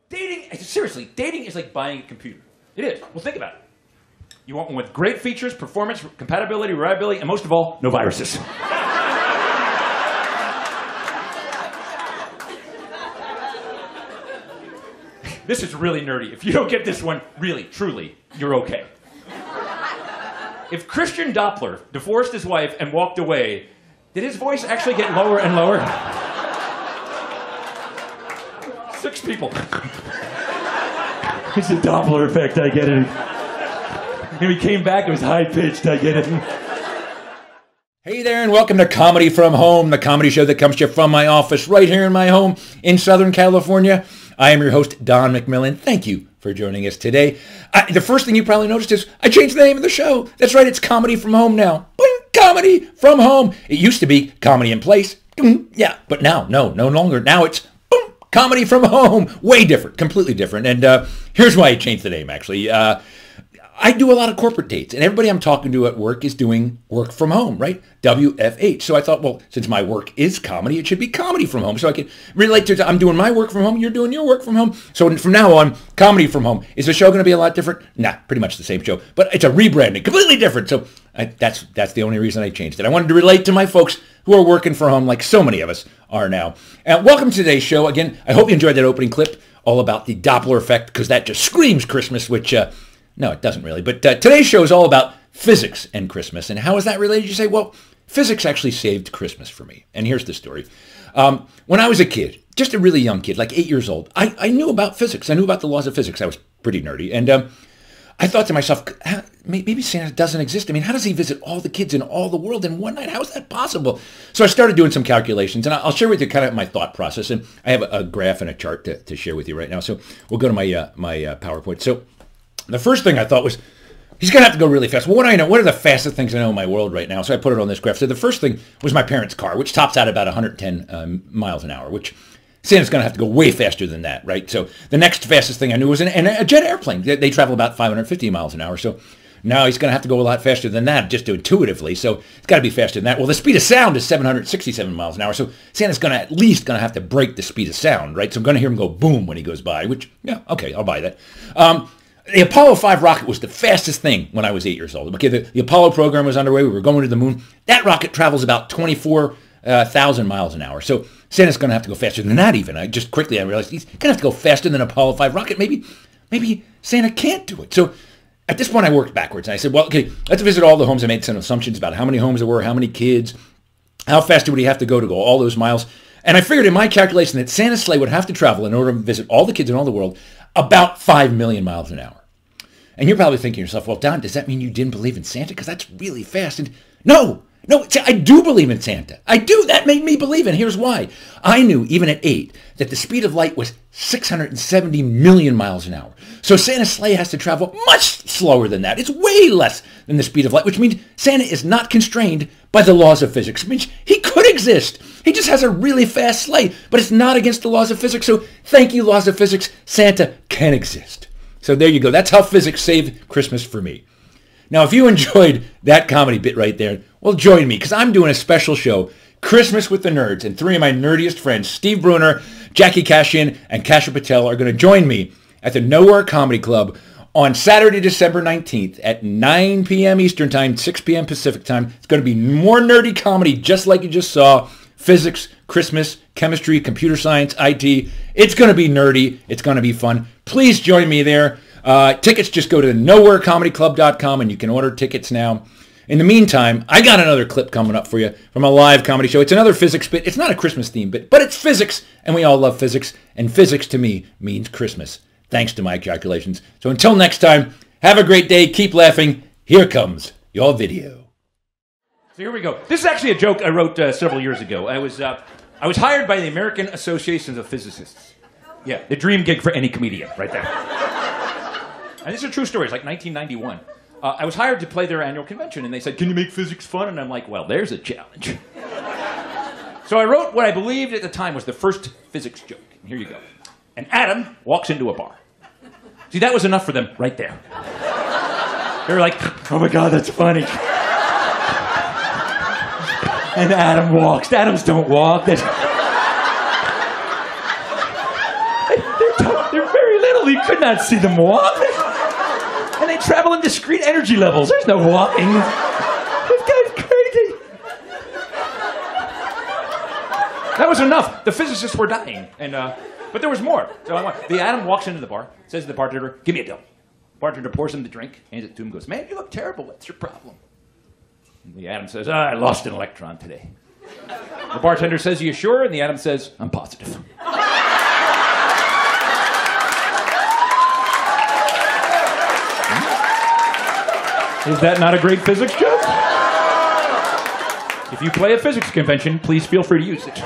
Seriously, dating is like buying a computer. It is. Well, think about it. You want one with great features, performance, compatibility, reliability, and most of all, no viruses. This is really nerdy. If you don't get this one, really, truly, you're okay. If Christian Doppler divorced his wife and walked away, did his voice actually get lower and lower? 6 people. It's the Doppler effect, I get it. When he came back, it was high-pitched, I get it. Hey there, and welcome to Comedy from Home, the comedy show that comes to you from my office right here in my home in Southern California. I am your host, Don McMillan. Thank you for joining us today. The first thing you probably noticed is I changed the name of the show. That's right, it's Comedy from Home now. Boing, Comedy from Home. It used to be Comedy in Place. Yeah, but now, no longer. Now it's boom, Comedy from Home. Way different, completely different. And here's why I changed the name, actually. I do a lot of corporate dates, and everybody I'm talking to at work is doing work from home, right? WFH. So I thought, well, since my work is comedy, it should be Comedy from Home. So I can relate to, I'm doing my work from home, you're doing your work from home. So from now on, Comedy from Home. Is the show going to be a lot different? Nah, pretty much the same show, but it's a rebranding, completely different. So that's the only reason I changed it. I wanted to relate to my folks who are working from home like so many of us are now. Welcome to today's show. Again, I hope you enjoyed that opening clip all about the Doppler effect, because that just screams Christmas, which... No, it doesn't really. But today's show is all about physics and Christmas. And how is that related? You say, well, physics actually saved Christmas for me. And here's the story. When I was a kid, just a really young kid, like 8 years old, I knew about physics. I knew about the laws of physics. I was pretty nerdy. And I thought to myself, maybe Santa doesn't exist. I mean, how does he visit all the kids in all the world in one night? How is that possible? So I started doing some calculations, and I'll share with you kind of my thought process. And I have a graph and a chart to share with you right now. So we'll go to my PowerPoint. So the first thing I thought was, he's going to have to go really fast. Well, what do I know? What are the fastest things I know in my world right now? So I put it on this graph. So the first thing was my parents' car, which tops out about 110 miles an hour, which Santa's going to have to go way faster than that, right? So the next fastest thing I knew was a jet airplane. They travel about 550 miles an hour. So now he's going to have to go a lot faster than that, just intuitively. So it's got to be faster than that. Well, the speed of sound is 767 miles an hour. So Santa's at least going to have to break the speed of sound, right? So I'm going to hear him go boom when he goes by, which, yeah, okay, I'll buy that. The Apollo 5 rocket was the fastest thing when I was 8 years old. Okay, the Apollo program was underway. We were going to the moon. That rocket travels about 24,000 miles an hour. So Santa's going to have to go faster than that even. I realized he's going to have to go faster than an Apollo 5 rocket. Maybe Santa can't do it. So at this point, I worked backwards. And I said, well, okay, let's visit all the homes. I made some assumptions about how many homes there were, how many kids, how fast would he have to go all those miles. And I figured in my calculation that Santa's sleigh would have to travel in order to visit all the kids in all the world about 5 million miles an hour. And you're probably thinking to yourself, well, Don, does that mean you didn't believe in Santa? Because that's really fast. And no, I do believe in Santa. I do. That made me believe. And here's why. I knew, even at 8, that the speed of light was 670 million miles an hour. So Santa's sleigh has to travel much slower than that. It's way less than the speed of light, which means Santa is not constrained by the laws of physics. It means he could exist. He just has a really fast sleigh, but it's not against the laws of physics. So thank you, laws of physics. Santa can exist. So there you go. That's how physics saved Christmas for me. Now, if you enjoyed that comedy bit right there, well, join me, because I'm doing a special show, Christmas with the Nerds, and 3 of my nerdiest friends, Steve Bruner, Jackie Kashian, and Kasha Patel, are going to join me at the Nowhere Comedy Club on Saturday, December 19th at 9 p.m. Eastern Time, 6 p.m. Pacific Time. It's going to be more nerdy comedy, just like you just saw. Physics, Christmas, chemistry, computer science, IT. It's going to be nerdy. It's going to be fun. Please join me there. Tickets, just go to nowherecomedyclub.com and you can order tickets now. In the meantime, I got another clip coming up for you from a live comedy show. It's another physics bit. It's not a Christmas theme bit, but it's physics, and we all love physics, and physics to me means Christmas, thanks to my calculations. So until next time, have a great day. Keep laughing. Here comes your video. So here we go. This is actually a joke I wrote several years ago. I was hired by the American Association of Physicists. Yeah, the dream gig for any comedian, right there. And this is a true story. It's like 1991. I was hired to play their annual convention, and they said, "Can you make physics fun?" And I'm like, "Well, there's a challenge." So I wrote what I believed at the time was the first physics joke. And here you go. And Adam walks into a bar. See, that was enough for them right there. They were like, "Oh my God, that's funny." And Adam walks. Adams don't walk. They're very literally could not see them walk. And they travel in discrete energy levels. There's no walking. This guy's crazy. That was enough. The physicists were dying. But there was more. So the Atom walks into the bar, says to the bartender, give me a dough. Bartender pours him the drink, hands it to him, goes, man, you look terrible. What's your problem? And the Atom says, I lost an electron today. The bartender says, are you sure? And the Atom says, I'm positive. Is that not a great physics joke? If you play a physics convention, please feel free to use it.